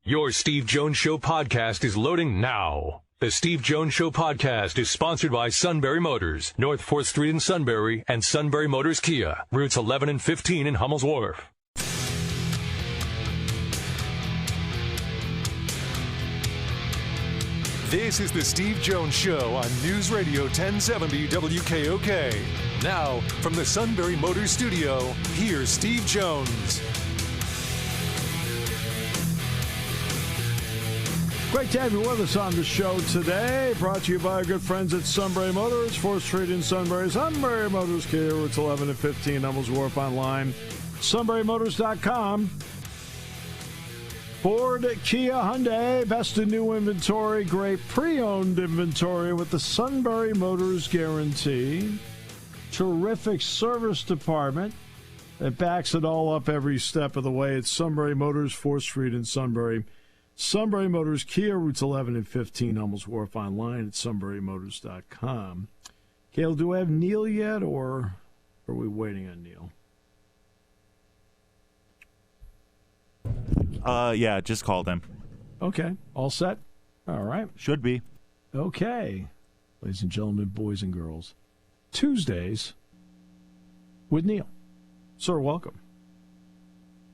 Your Steve Jones Show podcast is loading now. The Steve Jones Show podcast is sponsored by Sunbury Motors, North 4th Street in Sunbury, and Sunbury Motors Kia, routes 11 and 15 in Hummel's Wharf. This is the Steve Jones Show on News Radio 1070 WKOK. Now, from the Sunbury Motors Studio, here's Steve Jones. Great to have you with us on the show today. Brought to you by our good friends at Sunbury Motors, 4th Street in Sunbury. Sunbury Motors Kia, routes 11 and 15, Hummel's Wharf online. SunburyMotors.com. Ford, Kia, Hyundai, best in new inventory, great pre-owned inventory with the Sunbury Motors guarantee. Terrific service department that backs it all up every step of the way. It's Sunbury Motors, 4th Street in Sunbury. Sunbury Motors Kia, routes 11 and 15, Hummel's Wharf online at SunburyMotors.com. Cale, do I have Neal yet, or are we waiting on Neal? Yeah, just called him. Okay, all set? All right. Should be. Okay. Ladies and gentlemen, boys and girls, Tuesdays with Neal. Sir, welcome.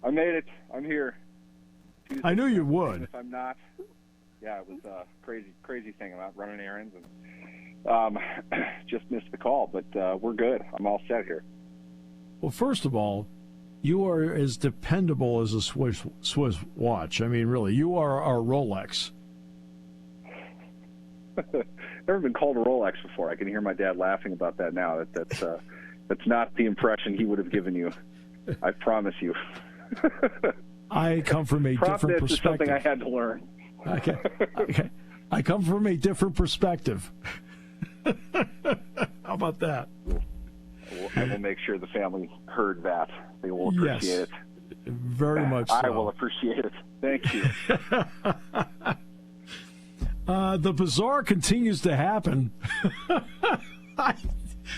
I made it. I'm here. Tuesday, I knew you would. If I'm not, yeah, it was a crazy thing. I'm out running errands and just missed the call, but we're good. I'm all set here. Well, first of all, you are as dependable as a Swiss watch. I mean, really, you are our Rolex. Never been called a Rolex before. I can hear my dad laughing about that now. That's not the impression he would have given you. I promise you. I come from a different perspective. Is something I had to learn. Okay. I come from a different perspective. How about that? I will make sure the family heard that. They will appreciate it. Very much so. I will appreciate it. Thank you. The bizarre continues to happen.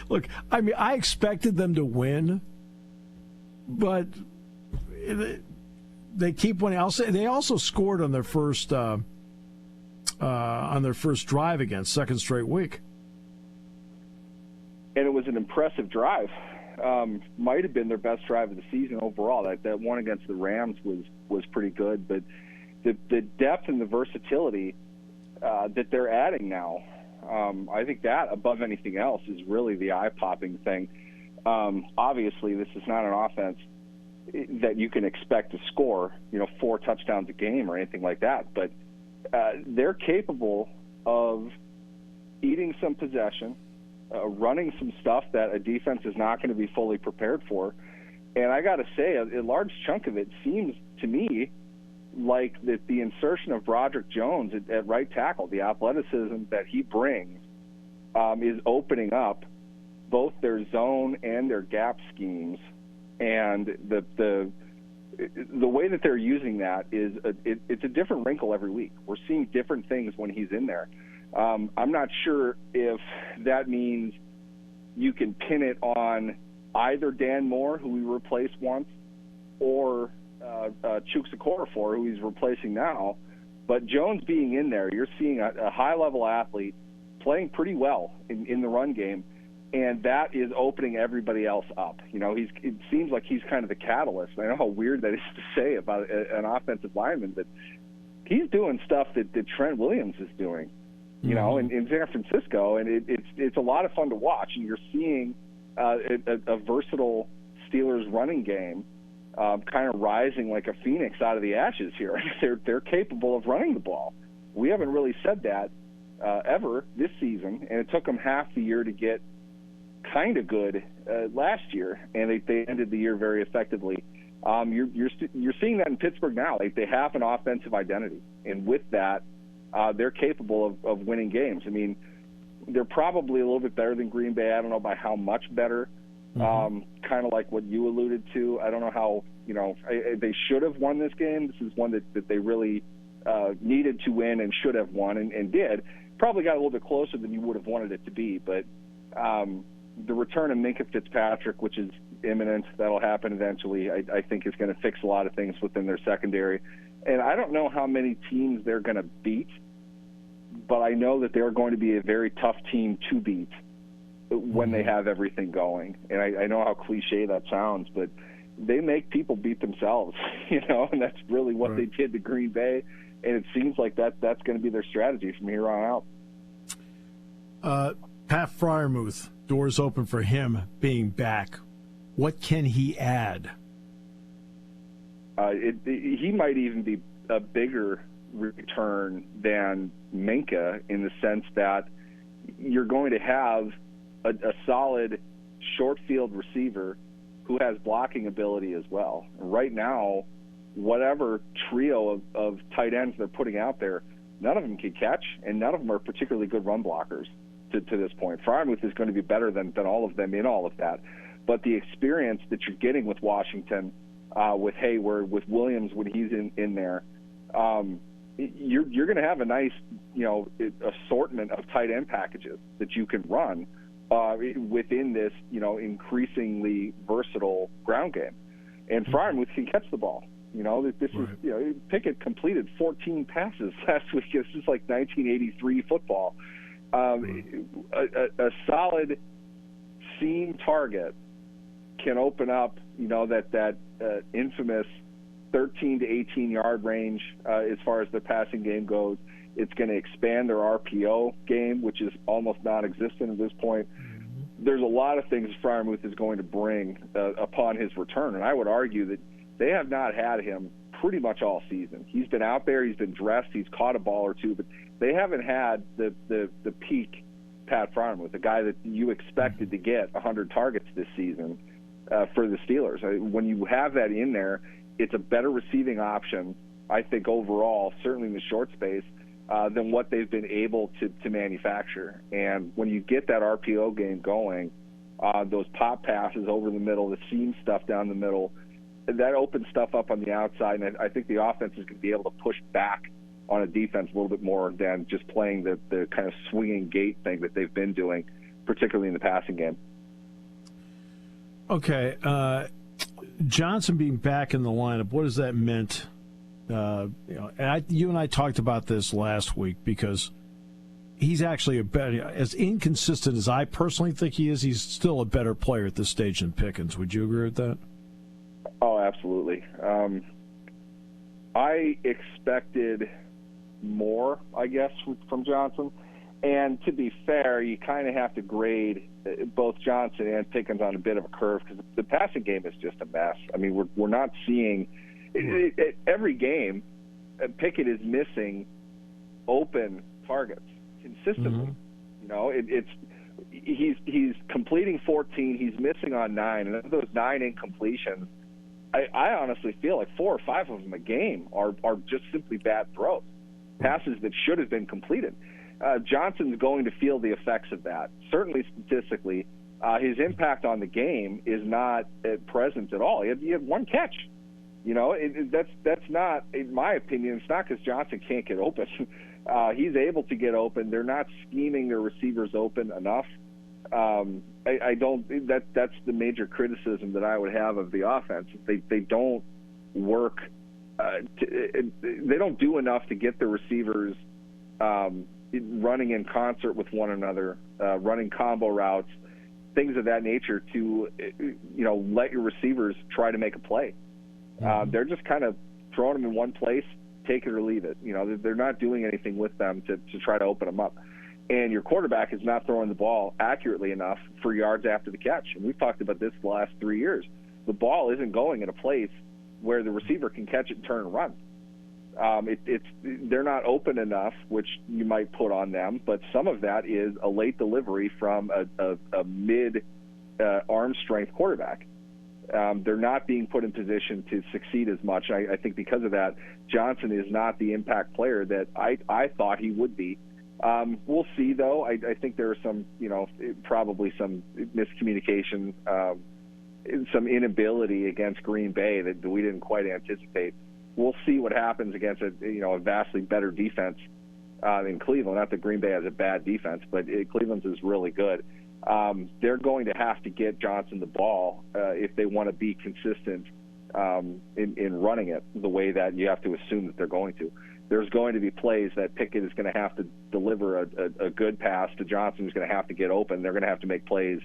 Look, I mean, I expected them to win, but they keep winning. I'll say they also scored on their first drive again, second straight week. And it was an impressive drive. Might have been their best drive of the season overall. That one against the Rams was pretty good, but the depth and the versatility that they're adding now, I think that above anything else is really the eye-popping thing. Obviously, this is not an offense that you can expect to score, 4 touchdowns a game or anything like that, but they're capable of eating some possession, running some stuff that a defense is not going to be fully prepared for. And I got to say, a large chunk of it seems to me like that the insertion of Broderick Jones at right tackle, the athleticism that he brings, is opening up both their zone and their gap schemes. And the way that they're using that is it's a different wrinkle every week. We're seeing different things when he's in there. I'm not sure if that means you can pin it on either Dan Moore, who we replaced once, or Chuks Okorafor, who he's replacing now. But Jones being in there, you're seeing a high-level athlete playing pretty well in the run game, and that is opening everybody else up. It seems like he's kind of the catalyst. I know how weird that is to say about an offensive lineman, but he's doing stuff that Trent Williams is doing. In San Francisco, and it's a lot of fun to watch. And you're seeing a versatile Steelers running game kind of rising like a phoenix out of the ashes here. They're capable of running the ball. We haven't really said that ever this season, and it took them half the year to get kind of good last year, and they ended the year very effectively. You're seeing that in Pittsburgh now. They have an offensive identity, and with that, they're capable of winning games. I mean, they're probably a little bit better than Green Bay. I don't know by how much better. Kind of like what you alluded to. I don't know how, they should have won this game. This is one that they really needed to win and should have won and did. Probably got a little bit closer than you would have wanted it to be. But the return of Minkah Fitzpatrick, which is imminent, that'll happen eventually, I think is going to fix a lot of things within their secondary. And I don't know how many teams they're going to beat, but I know that they're going to be a very tough team to beat when they have everything going. And I know how cliche that sounds, but they make people beat themselves, and that's really what they did to Green Bay. And it seems like that's going to be their strategy from here on out. Pat Freiermuth, doors open for him being back. What can he add? He might even be a bigger return than Minka in the sense that you're going to have a solid short field receiver who has blocking ability as well. Right now, whatever trio of tight ends they're putting out there, none of them can catch, and none of them are particularly good run blockers to this point. Freiermuth is going to be better than all of them in all of that. But the experience that you're getting with Washington, with Hayward, with Williams when he's in there, you're going to have a nice, assortment of tight end packages that you can run within this, increasingly versatile ground game. And Freiermuth can catch the ball. This is Pickett completed 14 passes last week. This is like 1983 football. A solid seam target can open up, that infamous 13 to 18 yard range as far as the passing game goes. It's going to expand their RPO game, which is almost non-existent at this point. There's a lot of things Freiermuth is going to bring upon his return, and I would argue that they have not had him pretty much all season. He's been out there, he's been dressed, he's caught a ball or two, but they haven't had the peak Pat Freiermuth, the guy that you expected to get 100 targets this season for the Steelers. When you have that in there, it's a better receiving option, I think, overall, certainly in the short space, than what they've been able to manufacture. And when you get that RPO game going, those pop passes over the middle, the seam stuff down the middle, that opens stuff up on the outside, and I think the offense is going to be able to push back on a defense a little bit more than just playing the kind of swinging gate thing that they've been doing, particularly in the passing game. Okay, Johnson being back in the lineup, what does that meant? You and I talked about this last week because he's actually as inconsistent as I personally think he is, he's still a better player at this stage than Pickens. Would you agree with that? Oh, absolutely. I expected more, I guess, from Johnson. And to be fair, you kind of have to grade both Johnson and Pickens on a bit of a curve because the passing game is just a mess. I mean, we're not seeing every game. Pickett is missing open targets consistently. He's completing 14. He's missing on 9, and of those 9 incompletions, I honestly feel like 4 or 5 of them a game are just simply bad throws, passes that should have been completed. Johnson's going to feel the effects of that. Certainly statistically, his impact on the game is not present at all. He had 1 catch. That's not, in my opinion, it's not because Johnson can't get open. He's able to get open. They're not scheming their receivers open enough. I don't. That's the major criticism that I would have of the offense. They don't work. They don't do enough to get the receivers running in concert with one another, running combo routes, things of that nature to let your receivers try to make a play. They're just kind of throwing them in one place, take it or leave it. They're not doing anything with them to try to open them up. And your quarterback is not throwing the ball accurately enough for yards after the catch. And we've talked about this the last 3 years. The ball isn't going in a place where the receiver can catch it and turn and run. They're not open enough, which you might put on them, but some of that is a late delivery from a mid arm strength quarterback. They're not being put in position to succeed as much. I think because of that, Johnson is not the impact player that I thought he would be. We'll see, though. I think there are some, probably some miscommunication, some inability against Green Bay that we didn't quite anticipate. We'll see what happens against a vastly better defense in Cleveland. Not that Green Bay has a bad defense, but Cleveland's is really good. They're going to have to get Johnson the ball if they want to be consistent in running it the way that you have to assume that they're going to. There's going to be plays that Pickett is going to have to deliver a good pass to Johnson, who's going to have to get open. They're going to have to make plays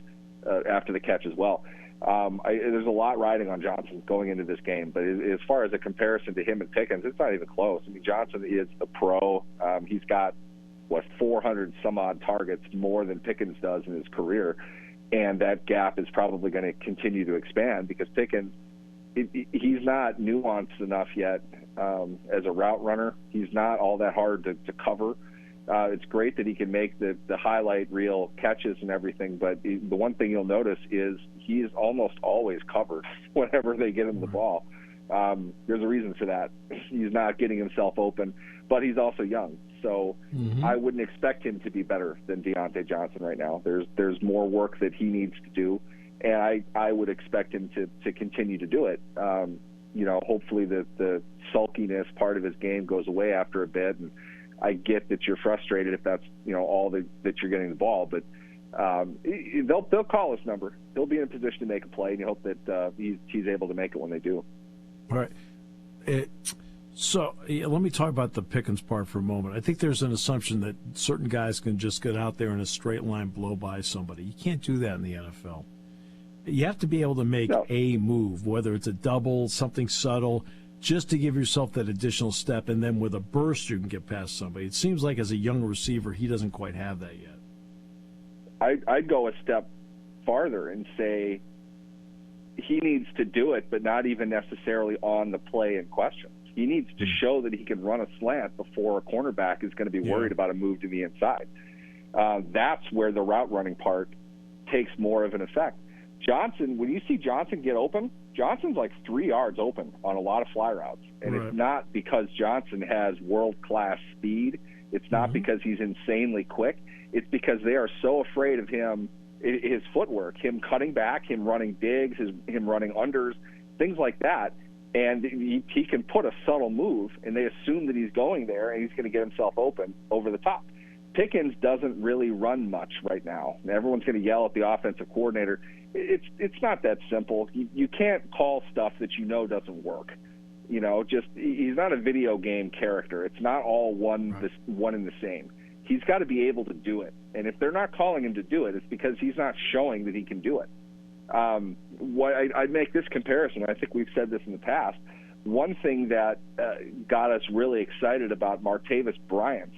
after the catch as well. There's a lot riding on Johnson going into this game, but as far as a comparison to him and Pickens, it's not even close. I mean, Johnson is a pro. He's got, 400 some odd targets more than Pickens does in his career, and that gap is probably going to continue to expand because Pickens, he's not nuanced enough yet as a route runner. He's not all that hard to cover. It's great that he can make the highlight reel catches and everything, but the one thing you'll notice is he is almost always covered whenever they get him the ball. There's a reason for that. He's not getting himself open, but he's also young. So I wouldn't expect him to be better than Deontay Johnson right now. There's more work that he needs to do, and I would expect him to continue to do it. Hopefully the sulkiness part of his game goes away after a bit, and I get that you're frustrated if that's all that you're getting the ball, but they'll call his number. He'll be in a position to make a play, and you hope that he's able to make it when they do. All right. So let me talk about the Pickens part for a moment. I think there's an assumption that certain guys can just get out there in a straight line, blow by somebody. You can't do that in the NFL. You have to be able to make a move, whether it's a double, something subtle, just to give yourself that additional step, and then with a burst you can get past somebody. It seems like as a young receiver, he doesn't quite have that yet. I'd go a step farther and say he needs to do it, but not even necessarily on the play in question. He needs to show that he can run a slant before a cornerback is going to be worried about a move to the inside. That's where the route running part takes more of an effect. Johnson, when you see Johnson get open, Johnson's like 3 yards open on a lot of fly routes. And It's not because Johnson has world-class speed. It's not because he's insanely quick. It's because they are so afraid of him, his footwork, him cutting back, him running digs, him running unders, things like that. And he can put a subtle move, and they assume that he's going there, and he's going to get himself open over the top. Pickens doesn't really run much right now. Everyone's going to yell at the offensive coordinator. It's not that simple. You can't call stuff that doesn't work. He's not a video game character. It's not all one and the same. He's got to be able to do it. And if they're not calling him to do it, it's because he's not showing that he can do it. I'd make this comparison. I think we've said this in the past. One thing that got us really excited about Martavis Bryant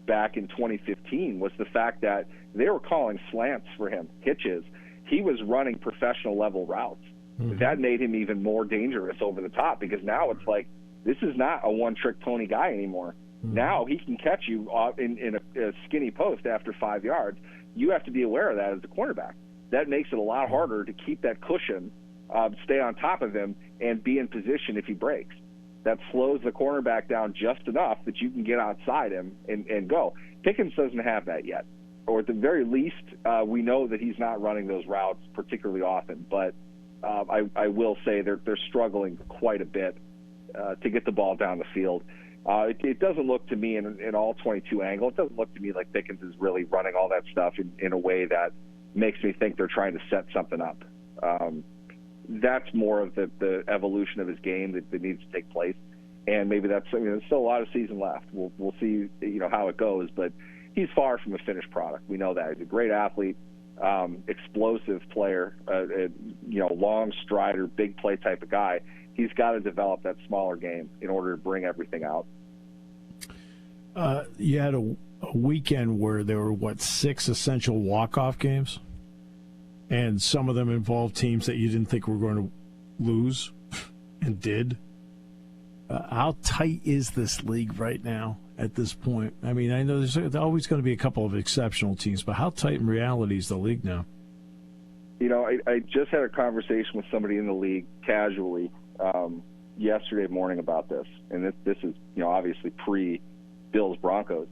back in 2015 was the fact that they were calling slants for him, hitches. He was running professional level routes. That made him even more dangerous over the top because now it's like this is not a one-trick pony guy anymore. Now he can catch you in a skinny post after 5 yards. You have to be aware of that as a cornerback. That makes it a lot harder to keep that cushion, stay on top of him, and be in position if he breaks. That slows the cornerback down just enough that you can get outside him and go. Pickens doesn't have that yet. Or at the very least, we know that he's not running those routes particularly often. But I will say they're struggling quite a bit to get the ball down the field. It doesn't look to me in all 22 angle, it doesn't look to me like Pickens is really running all that stuff in a way that makes me think they're trying to set something up. That's more of the evolution of his game that needs to take place, and maybe that's there's still a lot of season left. We'll see how it goes, but he's far from a finished product. We know that he's a great athlete, explosive player, long strider, big play type of guy. He's got to develop that smaller game in order to bring everything out. You had a weekend where there were, 6 essential walk-off games? And some of them involved teams that you didn't think were going to lose and did. How tight is this league right now at this point? I mean, I know there's always going to be a couple of exceptional teams, but how tight in reality is the league now? I just had a conversation with somebody in the league casually yesterday morning about this, and this is obviously pre-Bills-Broncos.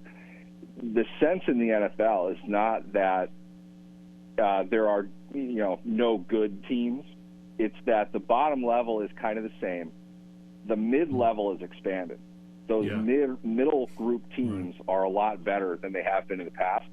The sense in the NFL is not that there are no good teams. It's that the bottom level is kind of the same. The mid-level is expanded. Those middle group teams are a lot better than they have been in the past.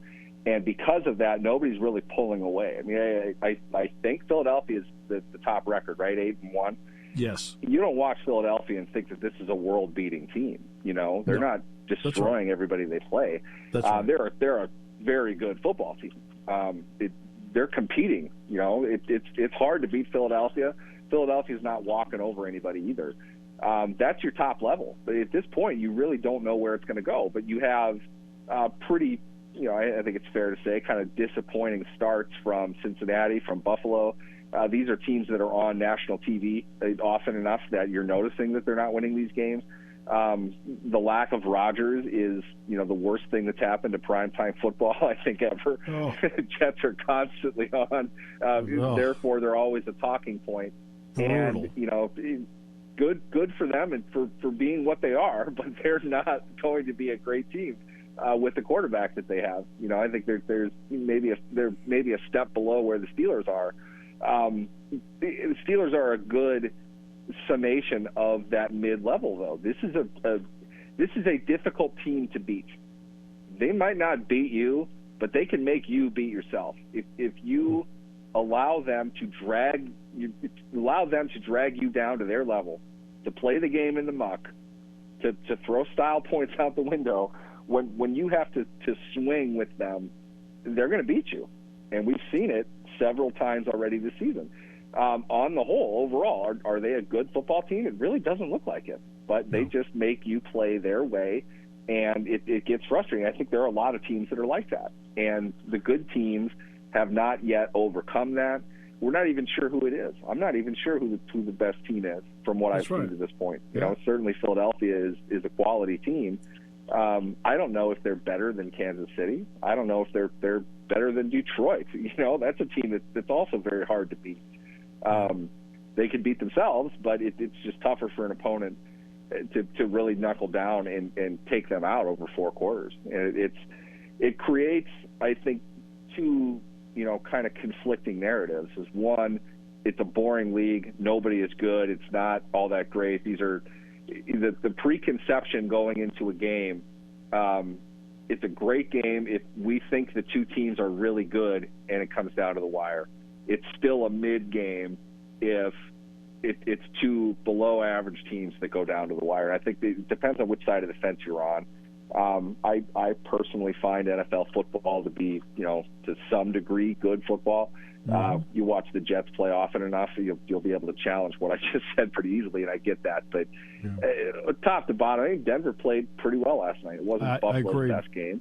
And because of that, nobody's really pulling away. I mean, I think Philadelphia is the top record, right? 8-1. Yes. You don't watch Philadelphia and think that this is a world-beating team. You know, they're not destroying everybody they play. That's right. They're a very good football team. They're competing. You know, it's hard to beat Philadelphia. Philadelphia's not walking over anybody either. That's your top level. But at this point, you really don't know where it's going to go. But you have pretty, you know, I think it's fair to say, kind of disappointing starts from Cincinnati, from Buffalo. These are teams that are on national TV often enough that you're noticing that they're not winning these games. The lack of Rodgers is, you know, the worst thing that's happened to primetime football, I think, ever. Oh. Jets are constantly on. Therefore, they're always a talking point. Brutal. And, you know, good for them and for being what they are, but they're not going to be a great team with the quarterback that they have. You know, I think there's maybe a step below where the Steelers are. The Steelers are a good summation of that mid-level, though. This is a difficult team to beat. They might not beat you, but they can make you beat yourself if you allow them to drag you down to their level, to play the game in the muck, to throw style points out the window. When you have to swing with them, they're going to beat you, and we've seen it several times already this season. On the whole, overall, are they a good football team? It really doesn't look like it, but they just make you play their way, and it gets frustrating. I think there are a lot of teams that are like that, and the good teams have not yet overcome that. We're not even sure who it is. I'm not even sure who the best team is from what I've seen to this point. You know, certainly Philadelphia is a quality team. I don't know if they're better than Kansas City. I don't know if they're better than Detroit. You know, that's a team that's also very hard to beat. They can beat themselves, but it's just tougher for an opponent to really knuckle down and take them out over 4 quarters. And it creates, I think, two, you know, kind of conflicting narratives. Is one, it's a boring league. Nobody is good. It's not all that great. These are the preconception going into a game. It's a great game if we think the two teams are really good and it comes down to the wire. It's still a mid game if it's two below average teams that go down to the wire. I think it depends on which side of the fence you're on. I personally find NFL football to be, you know, to some degree good football. You watch the Jets play often enough, you'll be able to challenge what I just said pretty easily, and I get that. But top to bottom, I think Denver played pretty well last night. It wasn't Buffalo's best game,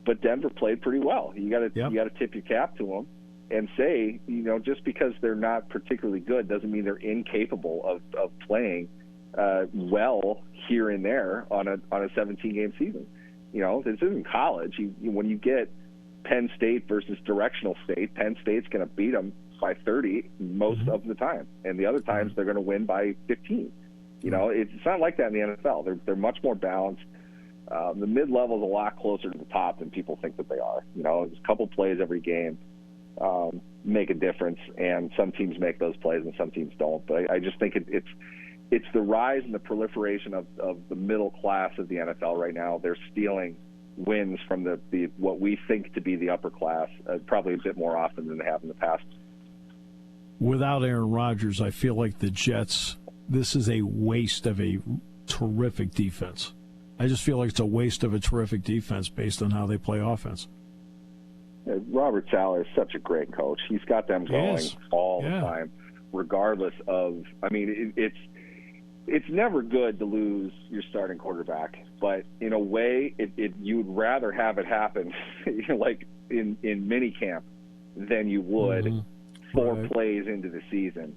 but Denver played pretty well. You got to tip your cap to them and say, you know, just because they're not particularly good doesn't mean they're incapable of playing well here and there on a 17-game season. You know, this isn't college. When you get Penn State versus directional state, Penn State's going to beat them by 30 most of the time, and the other times they're going to win by 15. You know, it's not like that in the NFL. They're much more balanced. The mid-level is a lot closer to the top than people think that they are. You know, there's a couple plays every game make a difference, and some teams make those plays and some teams don't. But I just think it's the rise and the proliferation of the middle class of the NFL right now. They're stealing wins from the what we think to be the upper class, probably a bit more often than they have in the past. Without Aaron Rodgers, I feel like the Jets, this is a waste of a terrific defense. I just feel like it's a waste of a terrific defense based on how they play offense. Robert Saleh is such a great coach. He's got them going all the time, regardless of, I mean, it's never good to lose your starting quarterback, but in a way, you'd rather have it happen like in minicamp than you would 4 plays into the season,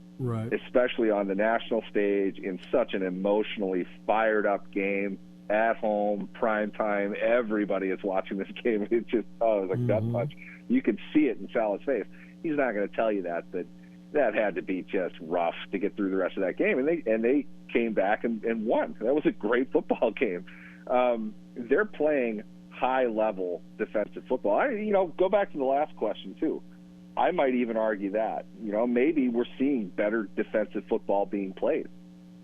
especially on the national stage in such an emotionally fired up game at home, prime time. Everybody is watching this game. It's just, it was a gut punch. You could see it in Saleh's face. He's not going to tell you that, but that had to be just rough to get through the rest of that game. And they came back and won. That was a great football game. They're playing high-level defensive football. Go back to the last question, too. I might even argue that. Maybe we're seeing better defensive football being played.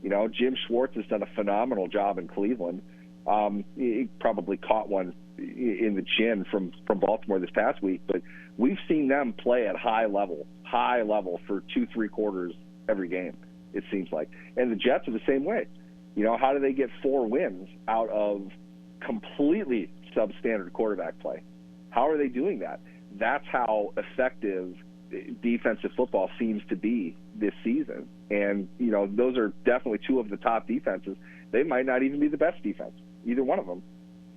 Jim Schwartz has done a phenomenal job in Cleveland. He probably caught one in the chin from Baltimore this past week, but we've seen them play at high level for 2-3 quarters every game. it seems like. And the Jets are the same way. You know, how do they get 4 wins out of completely substandard quarterback play? How are they doing that? That's how effective defensive football seems to be this season. And, you know, those are definitely 2 of the top defenses. They might not even be the best defense, either one of them.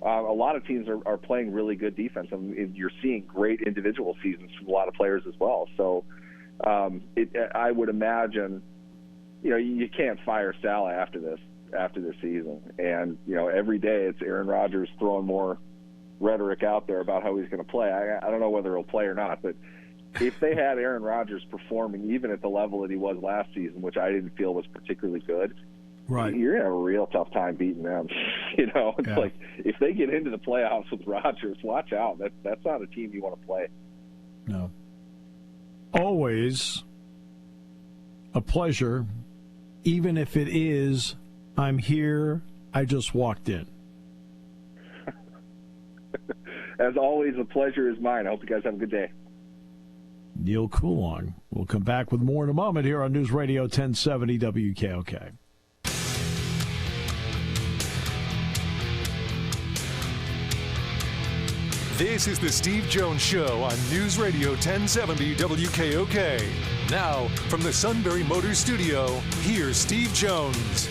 A lot of teams are playing really good defense, and you're seeing great individual seasons from a lot of players as well. So I would imagine, you know, you can't fire Sala after this season. And, you know, every day it's Aaron Rodgers throwing more rhetoric out there about how he's going to play. I don't know whether he'll play or not, but if they had Aaron Rodgers performing even at the level that he was last season, which I didn't feel was particularly good, right, you're going to have a real tough time beating them. You know, it's like if they get into the playoffs with Rodgers, watch out. That's not a team you want to play. No. Always a pleasure, even if it is, I'm here, I just walked in. As always, a pleasure is mine. I hope you guys have a good day. Neal Coolong. We'll come back with more in a moment here on News Radio 1070 WKOK. This is the Steve Jones Show on News Radio 1070 WKOK. Now, from the Sunbury Motors Studio, here's Steve Jones.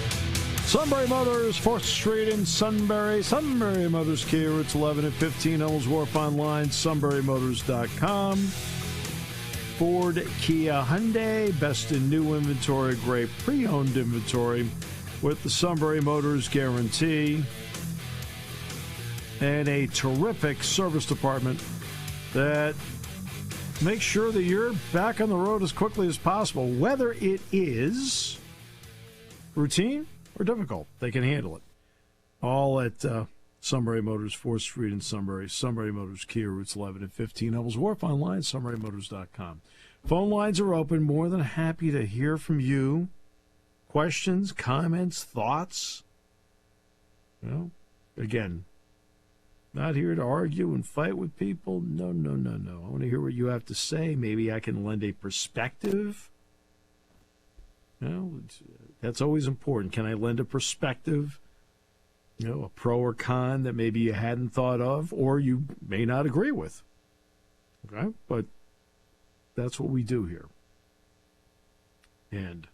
Sunbury Motors, 4th Street in Sunbury. Sunbury Motors Kia, routes 11 and 15, Ellis Wharf online, sunburymotors.com. Ford, Kia, Hyundai, best in new inventory, great pre-owned inventory with the Sunbury Motors guarantee. And a terrific service department that makes sure that you're back on the road as quickly as possible, whether it is routine or difficult. They can handle it. All at Sunbury Motors, 4th Street in Sunbury. Sunbury Motors, Kia, routes 11 and 15. Ellis Wharf online, sunburymotors.com. Phone lines are open. More than happy to hear from you. Questions, comments, thoughts. You know, again, not here to argue and fight with people. No. I want to hear what you have to say. Maybe I can lend a perspective. You know, that's always important. Can I lend a perspective? You know, a pro or con that maybe you hadn't thought of or you may not agree with. Okay? But that's what we do here. And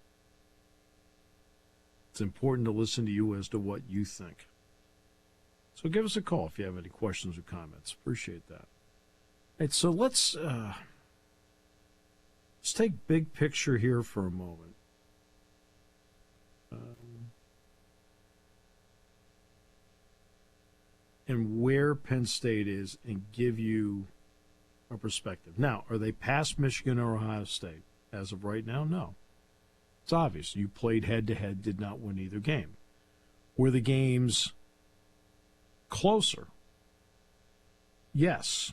it's important to listen to you as to what you think. So give us a call if you have any questions or comments. Appreciate that. All right, so let's take big picture here for a moment. And where Penn State is and give you a perspective. Now, are they past Michigan or Ohio State? As of right now, no. It's obvious. You played head-to-head, did not win either game. Were the games closer? Yes.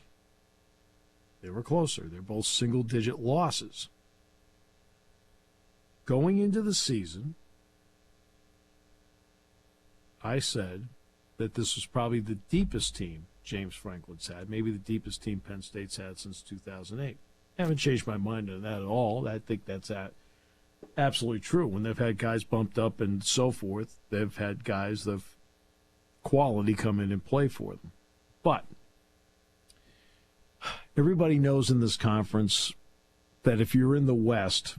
They were closer. They're both single-digit losses. Going into the season, I said that this was probably the deepest team James Franklin's had, maybe the deepest team Penn State's had since 2008. I haven't changed my mind on that at all. I think that's absolutely true. When they've had guys bumped up and so forth, they've had guys of quality come in and play for them. But everybody knows in this conference that if you're in the West,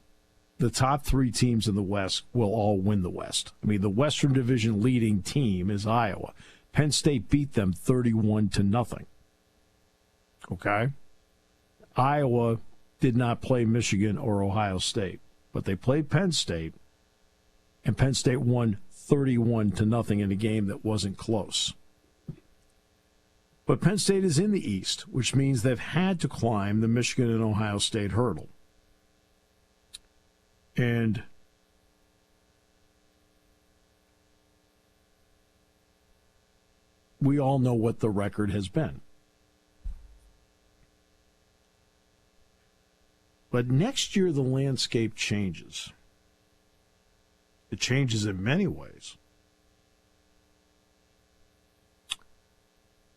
the top 3 teams in the West will all win the West. I mean, the Western Division leading team is Iowa. Penn State beat them 31-0. Okay? Iowa did not play Michigan or Ohio State, but they played Penn State, and Penn State won 31-0 in a game that wasn't close. But Penn State is in the East, which means they've had to climb the Michigan and Ohio State hurdle. And we all know what the record has been. But next year, the landscape changes. It changes in many ways.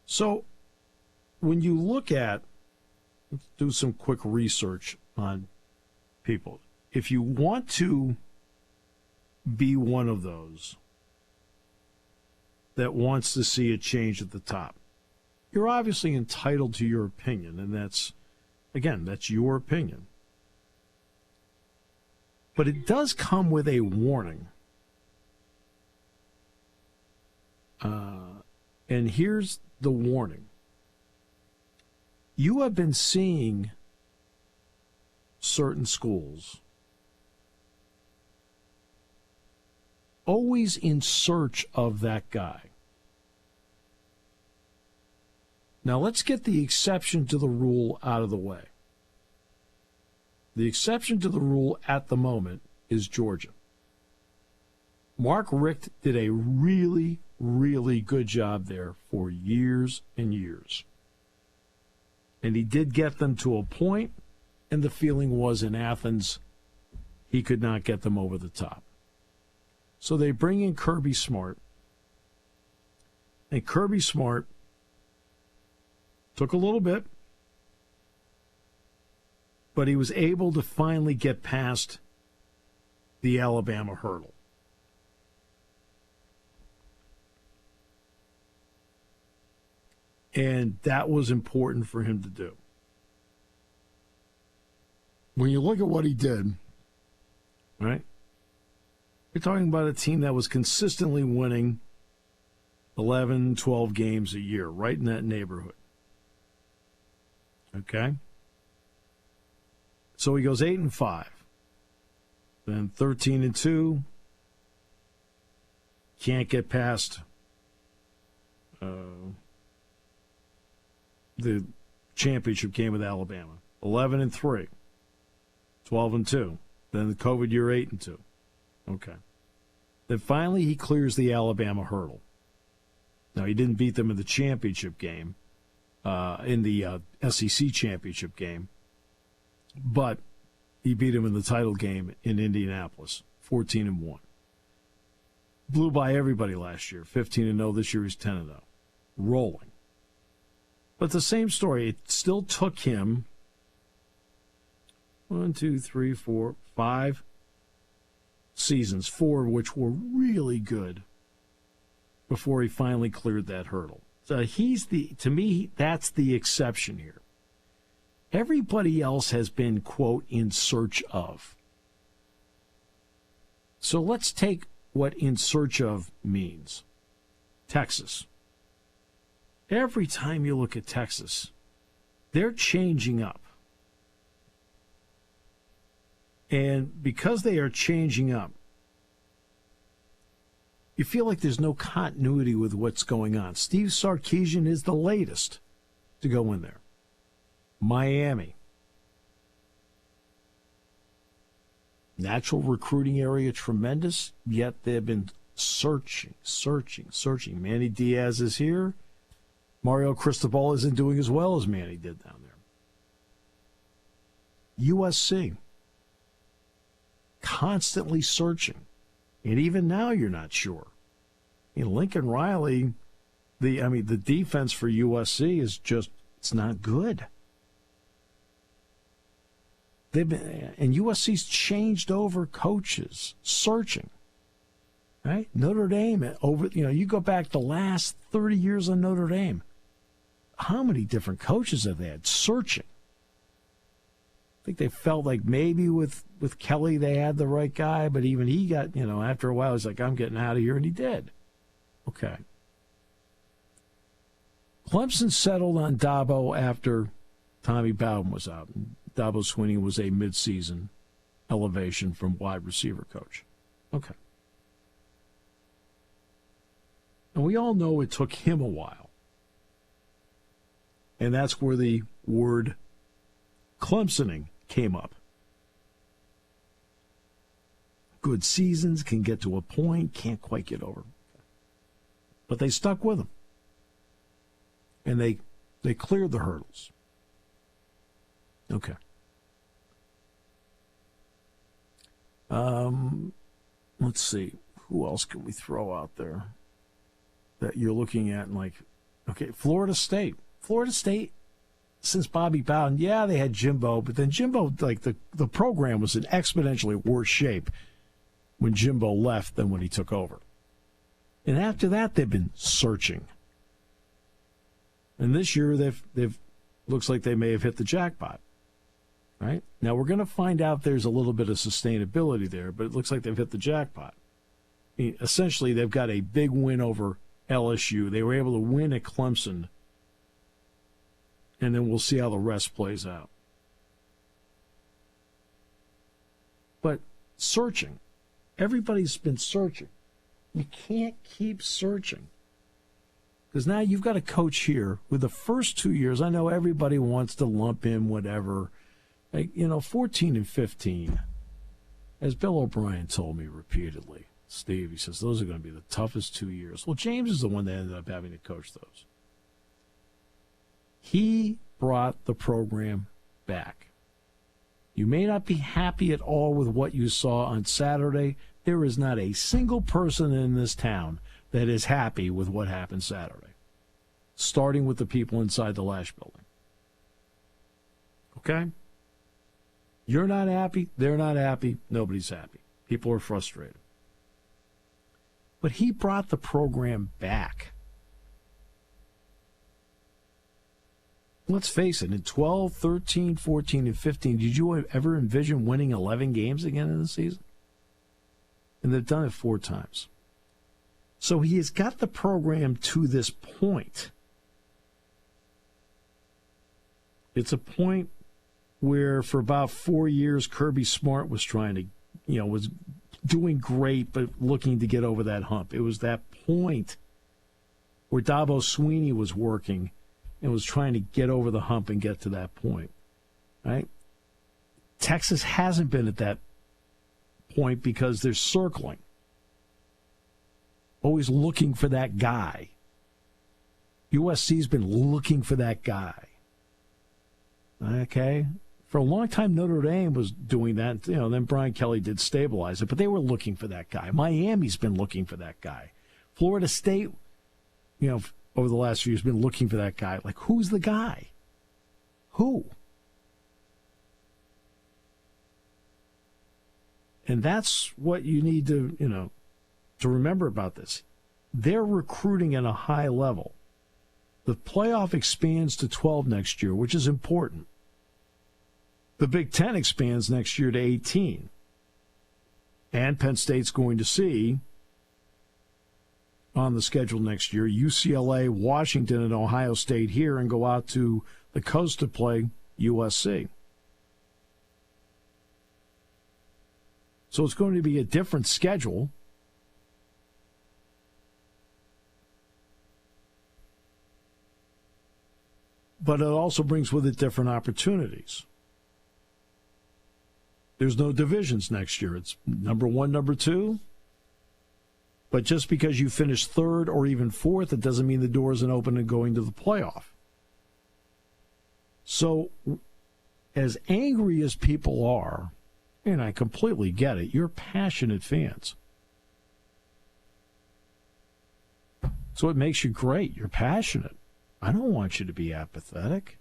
So when you look at, let's do some quick research on people. If you want to be one of those that wants to see a change at the top. You're obviously entitled to your opinion, and that's your opinion. But it does come with a warning. And here's the warning. You have been seeing certain schools always in search of that guy. Now let's get the exception to the rule out of the way. The exception to the rule at the moment is Georgia. Mark Richt did a really, really good job there for years and years. And he did get them to a point, and the feeling was in Athens, he could not get them over the top. So they bring in Kirby Smart. And Kirby Smart took a little bit, but he was able to finally get past the Alabama hurdle. And that was important for him to do. When you look at what he did, right? You're talking about a team that was consistently winning 11, 12 games a year, right in that neighborhood. Okay? So he goes 8-5. Then 13-2. Can't get past the championship game with Alabama. 11-3. 12-2. Then the COVID year 8-2. Okay. Then finally he clears the Alabama hurdle. Now he didn't beat them in the championship game, in the SEC championship game, but he beat him in the title game in Indianapolis, 14-1. Blew by everybody last year, 15-0. This year he's 10-0, rolling. But the same story. It still took him 5 seasons, 4 of which were really good, before he finally cleared that hurdle. So to me, that's the exception here. Everybody else has been, quote, in search of. So let's take what in search of means. Texas. Every time you look at Texas, they're changing up. And because they are changing up, you feel like there's no continuity with what's going on. Steve Sarkisian is the latest to go in there. Miami. Natural recruiting area, tremendous, yet they've been searching. Manny Diaz is here. Mario Cristobal isn't doing as well as Manny did down there. USC. Constantly searching. And even now you're not sure. Lincoln Riley, the defense for USC is just, it's not good. And USC's changed over coaches, searching. Right? Notre Dame, you go back the last 30 years of Notre Dame. How many different coaches have they had searching? I think they felt like maybe with Kelly they had the right guy, but even he got, after a while, he's like, I'm getting out of here, and he did. Okay. Clemson settled on Dabo after Tommy Bowden was out. Dabo Swinney was a midseason elevation from wide receiver coach. Okay. And we all know it took him a while. And that's where the word Clemsoning came up. Good seasons, can get to a point, can't quite get over. But they stuck with him. And they cleared the hurdles. Okay. Let's see. Who else can we throw out there that you're looking at and Florida State. Florida State, since Bobby Bowden, they had Jimbo, but then Jimbo, the program was in exponentially worse shape when Jimbo left than when he took over. And after that, they've been searching. And this year, they've looks like they may have hit the jackpot. Right? Now, we're going to find out there's a little bit of sustainability there, but it looks like they've hit the jackpot. I mean, essentially, they've got a big win over LSU. They were able to win at Clemson, and then we'll see how the rest plays out. But searching. Everybody's been searching. You can't keep searching. Because now you've got a coach here with the first 2 years. I know everybody wants to lump in whatever. Like, 14 and 15. As Bill O'Brien told me repeatedly, Steve, he says, those are going to be the toughest 2 years. Well, James is the one that ended up having to coach those. He brought the program back. You may not be happy at all with what you saw on Saturday. There is not a single person in this town that is happy with what happened Saturday, starting with the people inside the Lash building. Okay? You're not happy. They're not happy. Nobody's happy. People are frustrated. But he brought the program back. Let's face it, in 12, 13, 14, and 15, did you ever envision winning 11 games again in the season? And they've done it 4 times. So he has got the program to this point. It's a point where for about 4 years, Kirby Smart was trying to, was doing great, but looking to get over that hump. It was that point where Dabo Swinney was working and was trying to get over the hump and get to that point, right? Texas hasn't been at that point because they're circling, always looking for that guy. USC's been looking for that guy. Okay? For a long time, Notre Dame was doing that. Then Brian Kelly did stabilize it, but they were looking for that guy. Miami's been looking for that guy. Florida State, over the last few years, been looking for that guy. Like, who's the guy? Who? And that's what you need to, to remember about this. They're recruiting at a high level. The playoff expands to 12 next year, which is important. The Big Ten expands next year to 18. And Penn State's going to see on the schedule next year UCLA, Washington, and Ohio State here, and go out to the coast to play USC. So it's going to be a different schedule. But it also brings with it different opportunities. There's no divisions next year. It's number 1, number 2. But just because you finish 3rd or even 4th, it doesn't mean the door isn't open and going to the playoff. So as angry as people are, and I completely get it, you're passionate fans. So it makes you great. You're passionate. I don't want you to be apathetic.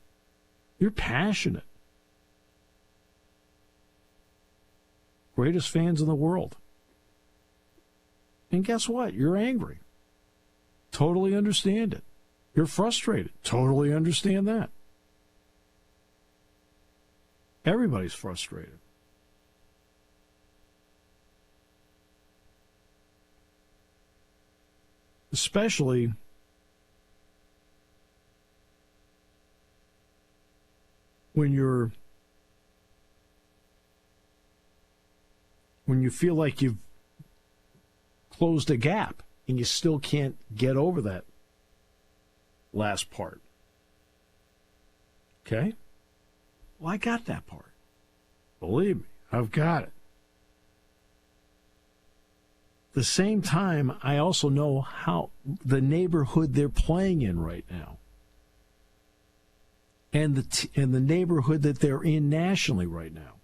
You're passionate. Greatest fans in the world. And guess what? You're angry. Totally understand it. You're frustrated. Totally understand that. Everybody's frustrated. Especially when you feel like you've closed a gap and you still can't get over that last part. Okay? Well, I got that part. Believe me, I've got it. At the same time, I also know how the neighborhood they're playing in right now, and the neighborhood that they're in nationally right now.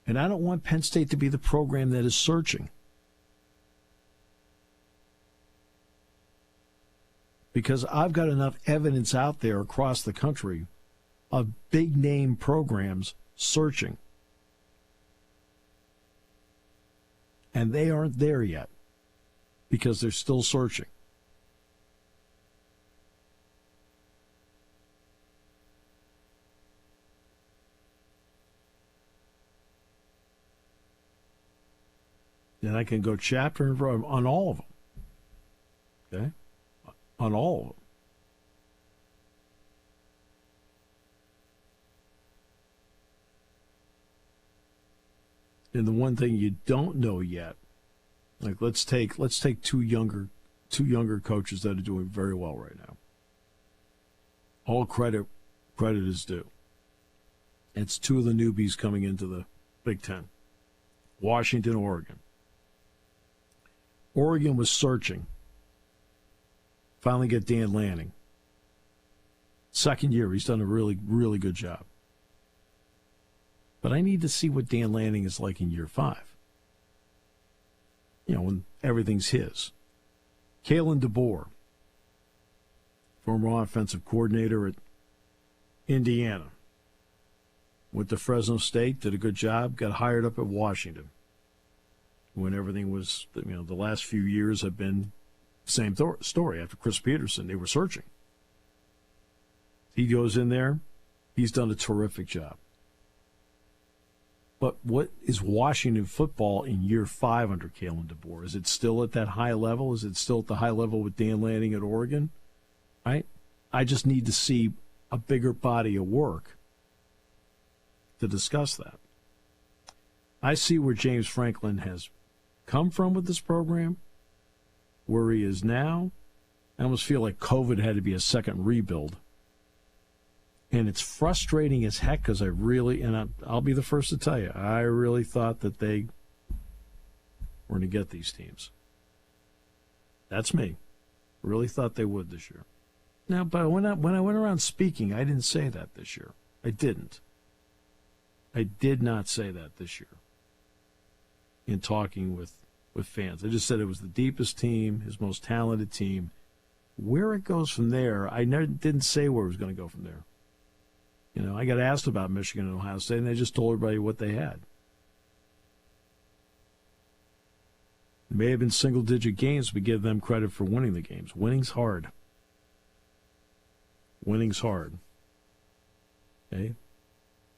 And I don't want Penn State to be the program that is searching. Because I've got enough evidence out there across the country of big-name programs searching. And they aren't there yet because they're still searching. And I can go chapter and verse on all of them. Okay? On all of them. And the one thing you don't know yet, like let's take two younger coaches that are doing very well right now. All credit is due. It's two of the newbies coming into the Big Ten. Washington, Oregon. Oregon was searching. Finally get Dan Lanning. Second year, he's done a really, really good job. But I need to see what Dan Lanning is like in year 5. You know, when everything's his. Kalen DeBoer, former offensive coordinator at Indiana. Went to Fresno State, did a good job, got hired up at Washington. When everything was, you know, the last few years have been the same story. After Chris Peterson, they were searching. He goes in there, he's done a terrific job. But what is Washington football in year 5 under Kalen DeBoer? Is it still at that high level? Is it still at the high level with Dan Lanning at Oregon? Right? I just need to see a bigger body of work to discuss that. I see where James Franklin has come from with this program, where he is now. I almost feel like COVID had to be a second rebuild. And it's frustrating as heck because I'll be the first to tell you, I really thought that they were going to get these teams. That's me. Really thought they would this year. Now, but when I went around speaking, I didn't say that this year. I didn't. I did not say that this year in talking with fans. I just said it was the deepest team, his most talented team. Where it goes from there, I didn't say where it was going to go from there. You know, I got asked about Michigan and Ohio State, and they just told everybody what they had. It may have been single-digit games, but give them credit for winning the games. Winning's hard. Winning's hard. Okay?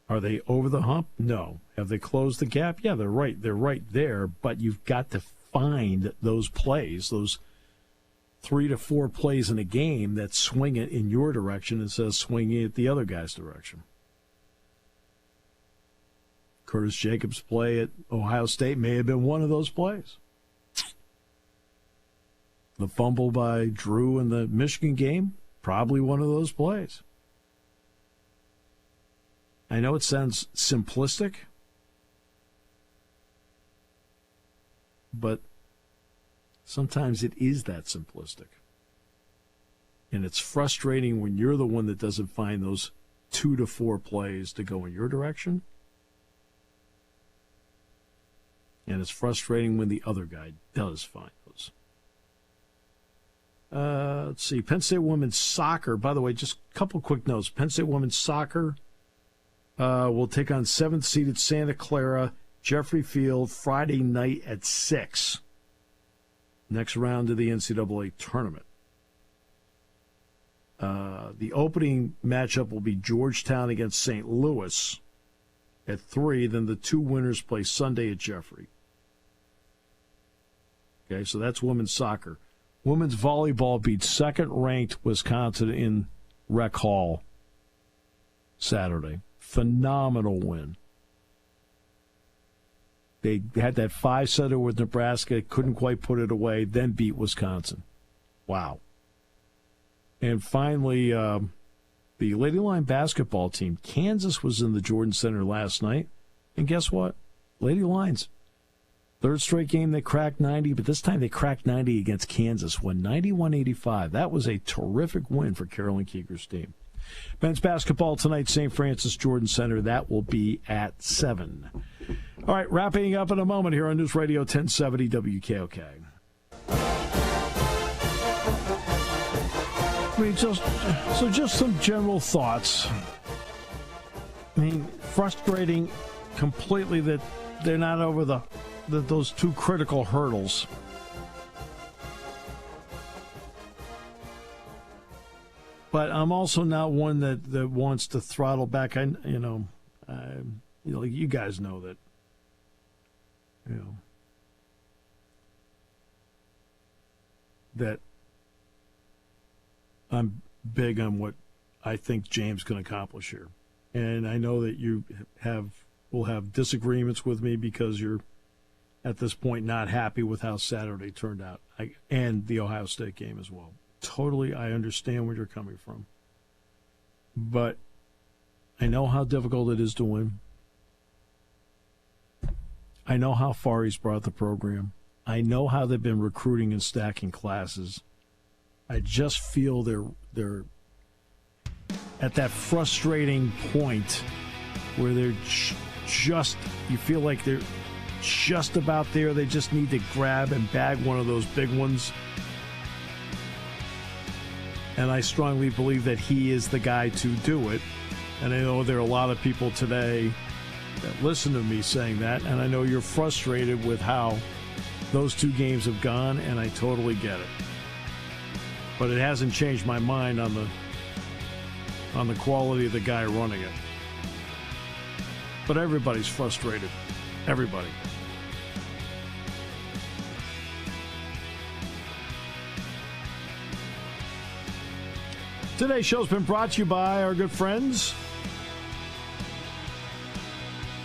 Are they over the hump? No. Have they closed the gap? Yeah, they're right. They're right there, but you've got to find those plays, those 3 to 4 plays in a game that swing it in your direction instead of swinging it the other guy's direction. Curtis Jacobs' play at Ohio State may have been one of those plays. The fumble by Drew in the Michigan game, probably one of those plays. I know it sounds simplistic, but sometimes it is that simplistic. And it's frustrating when you're the one that doesn't find those 2 to 4 plays to go in your direction. And it's frustrating when the other guy does find those. Let's see. Penn State women's soccer. By the way, just a couple quick notes. Penn State women's soccer will take on 7th-seeded Santa Clara, Jeffrey Field, Friday night at 6. Next round of the NCAA tournament. The opening matchup will be Georgetown against St. Louis at 3. Then the 2 winners play Sunday at Jeffrey. Okay, so that's women's soccer. Women's volleyball beat second-ranked Wisconsin in Rec Hall Saturday. Phenomenal win. They had that 5-setter with Nebraska, couldn't quite put it away, then beat Wisconsin. Wow. And finally, the Lady Lion basketball team, Kansas was in the Jordan Center last night. And guess what? Lady Lions, third straight game they cracked 90, but this time they cracked 90 against Kansas, won 91-85. That was a terrific win for Carolyn Keeger's team. Men's basketball tonight, St. Francis Jordan Center. That will be at 7. All right, wrapping up in a moment here on News Radio 1070 WKOK. I mean, just some general thoughts I mean, frustrating completely that they're not over those two critical hurdles. But I'm also not one that wants to throttle back. You guys know that. That I'm big on what I think James can accomplish here. And I know that you will have disagreements with me because you're, at this point, not happy with how Saturday turned out, and the Ohio State game as well. Totally, I understand where you're coming from. But I know how difficult it is to win. I know how far he's brought the program. I know how they've been recruiting and stacking classes. I just feel they're at that frustrating point where they're you feel like they're just about there. They just need to grab and bag one of those big ones. And I strongly believe that he is the guy to do it. And I know there are a lot of people today that listen to me saying that, and I know you're frustrated with how those two games have gone, and I totally get it. But it hasn't changed my mind on the quality of the guy running it. But everybody's frustrated. Everybody. Today's show's been brought to you by our good friends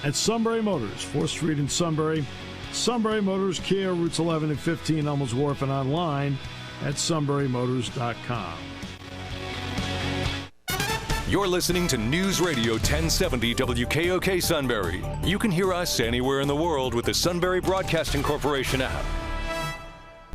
at Sunbury Motors, 4th Street in Sunbury. Sunbury Motors, Kia, routes 11 and 15, Elmwood Wharf, and online at sunburymotors.com. You're listening to News Radio 1070 WKOK Sunbury. You can hear us anywhere in the world with the Sunbury Broadcasting Corporation app.